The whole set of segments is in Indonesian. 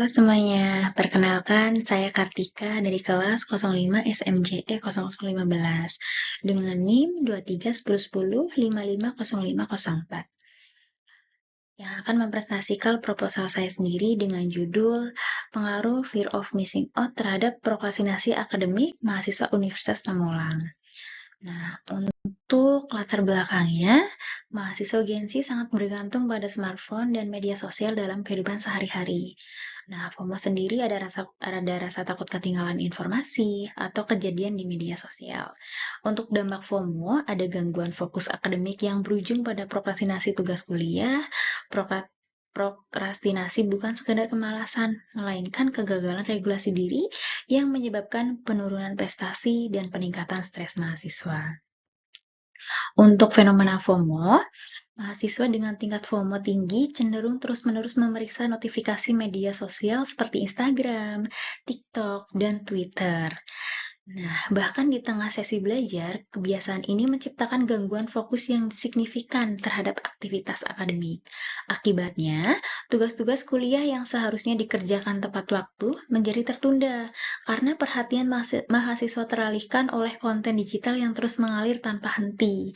semuanya, perkenalkan saya Kartika dari kelas 05 SMJE 0015 dengan NIM 231010550504 yang akan mempresentasikan proposal saya sendiri dengan judul Pengaruh Fear of Missing Out terhadap Prokrastinasi Akademik Mahasiswa Universitas Pamulang. Nah, untuk latar belakangnya, mahasiswa Gen Z sangat bergantung pada smartphone dan media sosial dalam kehidupan sehari-hari. Nah, FOMO sendiri ada rasa takut ketinggalan informasi atau kejadian di media sosial. Untuk dampak FOMO, ada gangguan fokus akademik yang berujung pada prokrastinasi tugas kuliah. Prokrastinasi bukan sekedar kemalasan, melainkan kegagalan regulasi diri yang menyebabkan penurunan prestasi dan peningkatan stres mahasiswa. Untuk fenomena FOMO, mahasiswa dengan tingkat FOMO tinggi cenderung terus-menerus memeriksa notifikasi media sosial seperti Instagram, TikTok, dan Twitter. Nah, bahkan di tengah sesi belajar, kebiasaan ini menciptakan gangguan fokus yang signifikan terhadap aktivitas akademik. Akibatnya, tugas-tugas kuliah yang seharusnya dikerjakan tepat waktu menjadi tertunda karena perhatian mahasiswa teralihkan oleh konten digital yang terus mengalir tanpa henti.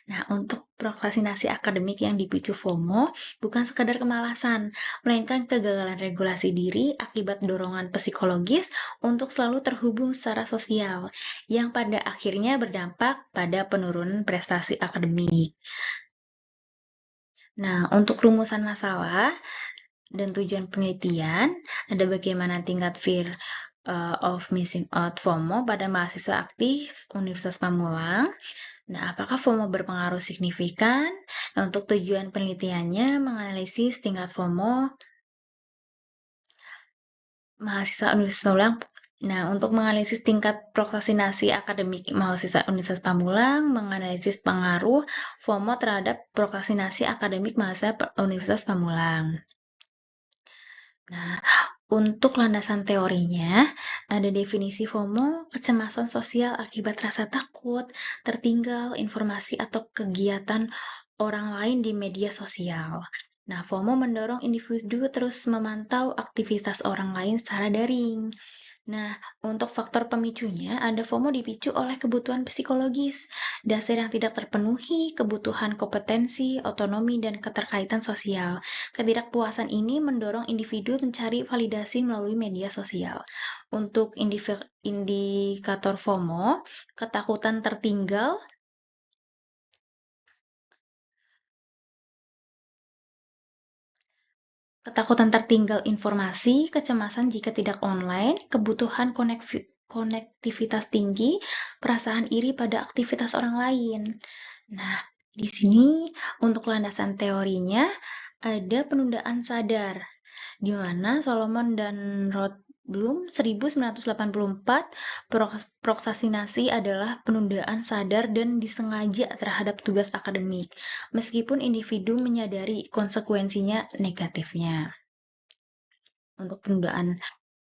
Nah, untuk prokrastinasi akademik yang dipicu FOMO bukan sekadar kemalasan, melainkan kegagalan regulasi diri akibat dorongan psikologis untuk selalu terhubung secara sosial, yang pada akhirnya berdampak pada penurunan prestasi akademik. Nah, untuk rumusan masalah dan tujuan penelitian, ada bagaimana tingkat fear of missing out FOMO pada mahasiswa aktif Universitas Pamulang. Nah, apakah FOMO berpengaruh signifikan? Nah, untuk tujuan penelitiannya menganalisis tingkat FOMO mahasiswa Universitas Pamulang. Nah, untuk menganalisis tingkat prokrastinasi akademik mahasiswa Universitas Pamulang, menganalisis pengaruh FOMO terhadap prokrastinasi akademik mahasiswa Universitas Pamulang. Nah, untuk landasan teorinya, ada definisi FOMO, kecemasan sosial akibat rasa takut, tertinggal informasi atau kegiatan orang lain di media sosial. Nah, FOMO mendorong individu terus memantau aktivitas orang lain secara daring. Nah, untuk faktor pemicunya, ada FOMO dipicu oleh kebutuhan psikologis, dasar yang tidak terpenuhi, kebutuhan kompetensi, otonomi, dan keterkaitan sosial. Ketidakpuasan ini mendorong individu mencari validasi melalui media sosial. Untuk indikator FOMO, ketakutan tertinggal, informasi, kecemasan jika tidak online, kebutuhan konektivitas tinggi, perasaan iri pada aktivitas orang lain. Nah, di sini untuk landasan teorinya ada penundaan sadar, di mana Solomon dan Rothblum 1984 prokrastinasi adalah penundaan sadar dan disengaja terhadap tugas akademik, meskipun individu menyadari konsekuensinya negatifnya. Untuk penundaan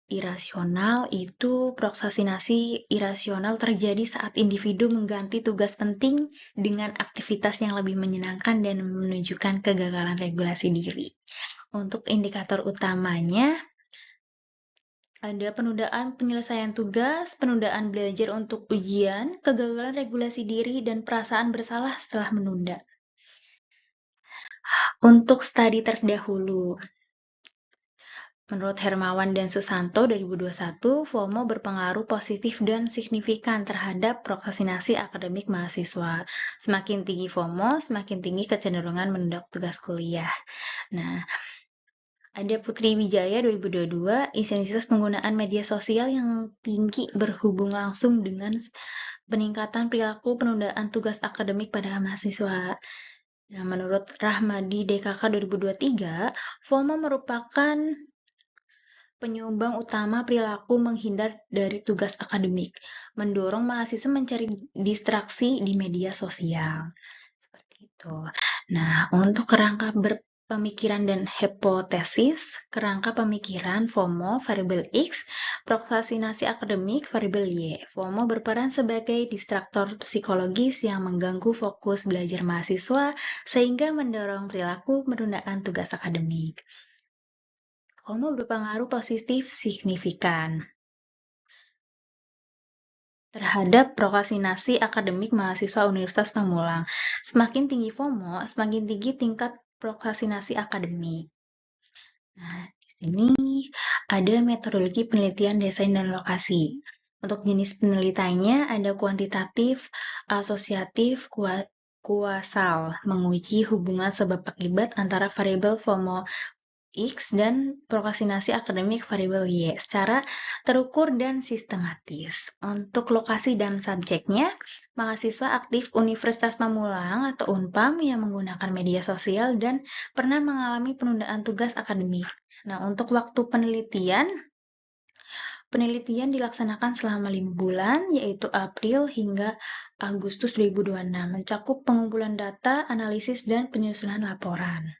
irasional itu prokrastinasi irasional terjadi saat individu mengganti tugas penting dengan aktivitas yang lebih menyenangkan dan menunjukkan kegagalan regulasi diri. Untuk indikator utamanya, ada penundaan penyelesaian tugas, penundaan belajar untuk ujian, kegagalan regulasi diri, dan perasaan bersalah setelah menunda. Untuk studi terdahulu, menurut Hermawan dan Susanto 2021, FOMO berpengaruh positif dan signifikan terhadap prokrastinasi akademik mahasiswa. Semakin tinggi FOMO, semakin tinggi kecenderungan menunda tugas kuliah. Nah, ada Putri Wijaya 2022, intensitas penggunaan media sosial yang tinggi berhubung langsung dengan peningkatan perilaku penundaan tugas akademik pada mahasiswa. Nah, menurut Rahmadi DKK 2023, FOMO merupakan penyumbang utama perilaku menghindar dari tugas akademik, mendorong mahasiswa mencari distraksi di media sosial. Seperti itu. Nah, untuk kerangka pemikiran dan hipotesis, kerangka pemikiran FOMO variabel X, prokrastinasi akademik variabel Y. FOMO berperan sebagai distraktor psikologis yang mengganggu fokus belajar mahasiswa sehingga mendorong perilaku menundaan tugas akademik. FOMO berpengaruh positif signifikan terhadap prokrastinasi akademik mahasiswa Universitas Pamulang. Semakin tinggi FOMO, semakin tinggi tingkat prokrastinasi akademik. Nah, di sini ada metodologi penelitian desain dan lokasi. Untuk jenis penelitiannya ada kuantitatif, asosiatif, kuasal, menguji hubungan sebab akibat antara variabel FOMO X dan prokrastinasi akademik variabel Y secara terukur dan sistematis. Untuk lokasi dan subjeknya, mahasiswa aktif Universitas Pamulang atau Unpam yang menggunakan media sosial dan pernah mengalami penundaan tugas akademik. Nah, untuk waktu penelitian dilaksanakan selama 5 bulan, yaitu April hingga Agustus 2026, mencakup pengumpulan data, analisis, dan penyusunan laporan.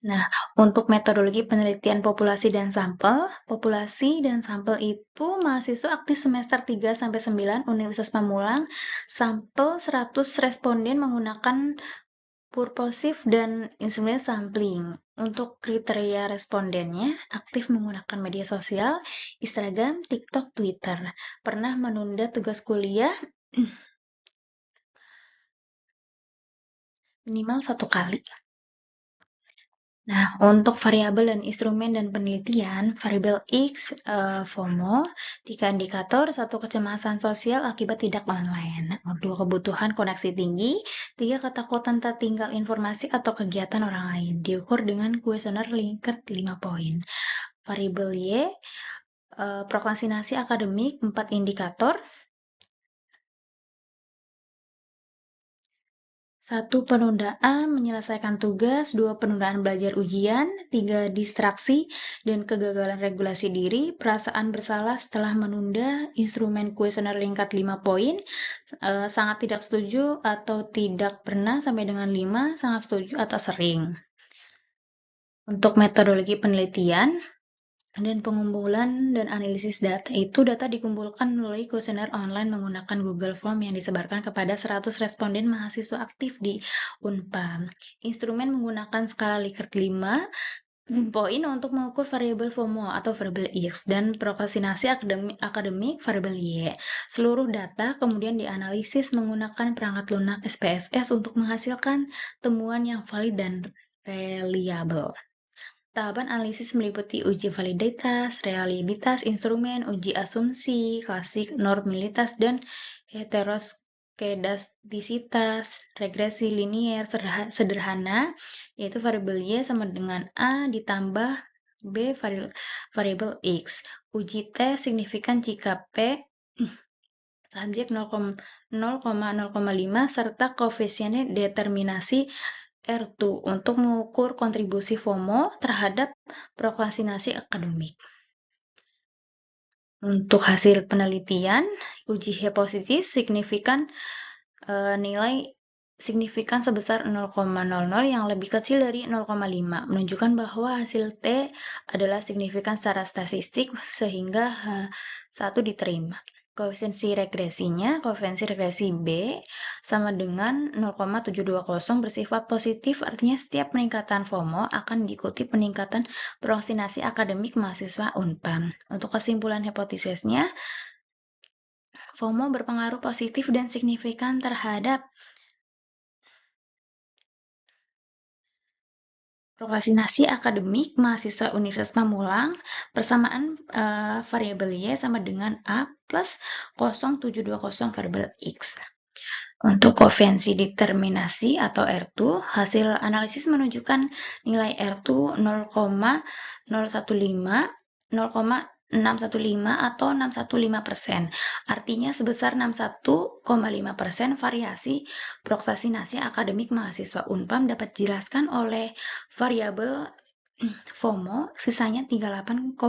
Nah, untuk metodologi penelitian populasi dan sampel itu mahasiswa aktif semester 3-9 Universitas Pamulang, sampel 100 responden menggunakan purposive dan instrument sampling. Untuk kriteria respondennya, aktif menggunakan media sosial, Instagram, TikTok, Twitter. Pernah menunda tugas kuliah minimal 1 kali. Nah, untuk variabel dan instrumen dan penelitian, variabel X, FOMO, 3 indikator, 1 kecemasan sosial akibat tidak online, 2 kebutuhan koneksi tinggi, 3 ketakutan tertinggal informasi atau kegiatan orang lain, diukur dengan kuesioner Likert 5 poin. Variabel Y, prokrastinasi akademik, 4 indikator, 1 penundaan menyelesaikan tugas, 2 penundaan belajar ujian, 3 distraksi dan kegagalan regulasi diri, perasaan bersalah setelah menunda, instrumen kuesioner Likert 5 poin, sangat tidak setuju atau tidak pernah sampai dengan 5, sangat setuju atau sering. Untuk metodologi penelitian dan pengumpulan dan analisis data itu data dikumpulkan melalui kuesioner online menggunakan Google Form yang disebarkan kepada 100 responden mahasiswa aktif di Unpam. Instrumen menggunakan skala Likert 5 poin untuk mengukur variabel FOMO atau variabel X dan prokrastinasi akademik variabel Y. Seluruh data kemudian dianalisis menggunakan perangkat lunak SPSS untuk menghasilkan temuan yang valid dan reliable. Tahapan analisis meliputi uji validitas, reliabilitas instrumen, uji asumsi, klasik, normalitas, dan heteroskedastisitas, regresi linier sederhana, yaitu variabel Y sama dengan A ditambah B variabel X. Uji T signifikan jika P subjek 0,05 serta koefisiennya determinasi R2 untuk mengukur kontribusi FOMO terhadap prokrastinasi akademik. Untuk hasil penelitian, uji hipotesis signifikan nilai signifikan sebesar 0,00 yang lebih kecil dari 0,5, menunjukkan bahwa hasil T adalah signifikan secara statistik sehingga H1 diterima. Koefisiensi regresi B sama dengan 0,720 bersifat positif, artinya setiap peningkatan FOMO akan diikuti peningkatan prokrastinasi akademik mahasiswa Unpam. Untuk kesimpulan hipotesisnya, FOMO berpengaruh positif dan signifikan terhadap prokrastinasi akademik mahasiswa Universitas Pamulang, persamaan variabel Y sama dengan A plus 0,720 variabel X. Untuk koefisiensi determinasi atau R2, hasil analisis menunjukkan nilai R2 0,615 atau 615%. Artinya sebesar 61,5% variasi prokrastinasi akademik mahasiswa Unpam dapat dijelaskan oleh variabel FOMO, sisanya 38,5%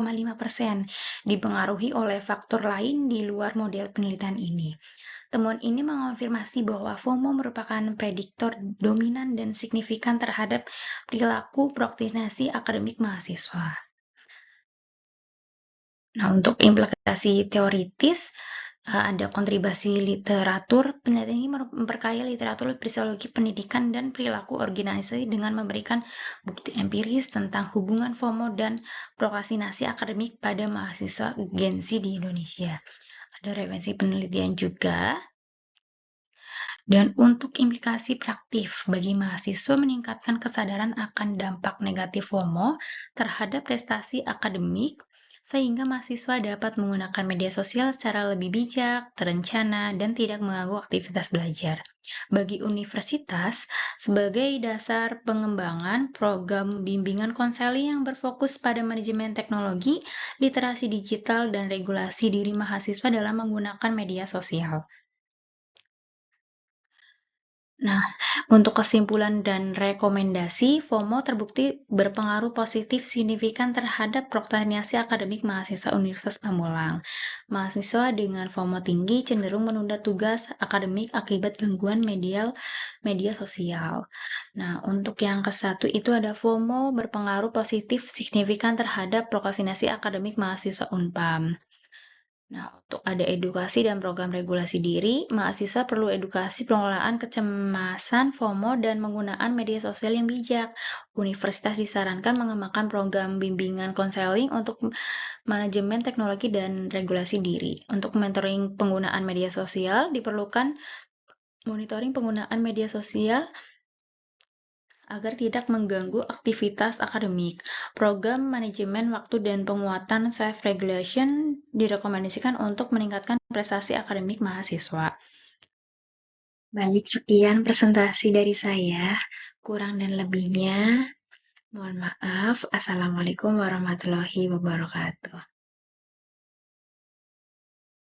dipengaruhi oleh faktor lain di luar model penelitian ini. Temuan ini mengonfirmasi bahwa FOMO merupakan prediktor dominan dan signifikan terhadap perilaku prokrastinasi akademik mahasiswa. Nah, untuk implikasi teoritis, Ada kontribusi literatur. Penelitian ini memperkaya literatur psikologi pendidikan dan perilaku organisasi dengan memberikan bukti empiris tentang hubungan FOMO dan prokrastinasi akademik pada mahasiswa Gen Z di Indonesia. Ada referensi penelitian juga. Dan untuk implikasi praktif bagi mahasiswa meningkatkan kesadaran akan dampak negatif FOMO terhadap prestasi akademik, sehingga mahasiswa dapat menggunakan media sosial secara lebih bijak, terencana, dan tidak mengganggu aktivitas belajar. Bagi universitas, sebagai dasar pengembangan program bimbingan konseling yang berfokus pada manajemen teknologi, literasi digital, dan regulasi diri mahasiswa dalam menggunakan media sosial. Nah, untuk kesimpulan dan rekomendasi, FOMO terbukti berpengaruh positif signifikan terhadap prokrastinasi akademik mahasiswa Universitas Pamulang. Mahasiswa dengan FOMO tinggi cenderung menunda tugas akademik akibat gangguan media sosial. Nah, untuk yang ke-1 itu ada FOMO berpengaruh positif signifikan terhadap prokrastinasi akademik mahasiswa Unpam. Nah, untuk ada edukasi dan program regulasi diri, mahasiswa perlu edukasi pengelolaan kecemasan, FOMO, dan penggunaan media sosial yang bijak. Universitas disarankan mengembangkan program bimbingan konseling untuk manajemen teknologi dan regulasi diri. Untuk mentoring penggunaan media sosial, diperlukan monitoring penggunaan media sosial agar tidak mengganggu aktivitas akademik. Program manajemen waktu dan penguatan self-regulation direkomendasikan untuk meningkatkan prestasi akademik mahasiswa. Baik, sekian presentasi dari saya. Kurang dan lebihnya, mohon maaf. Assalamualaikum warahmatullahi wabarakatuh.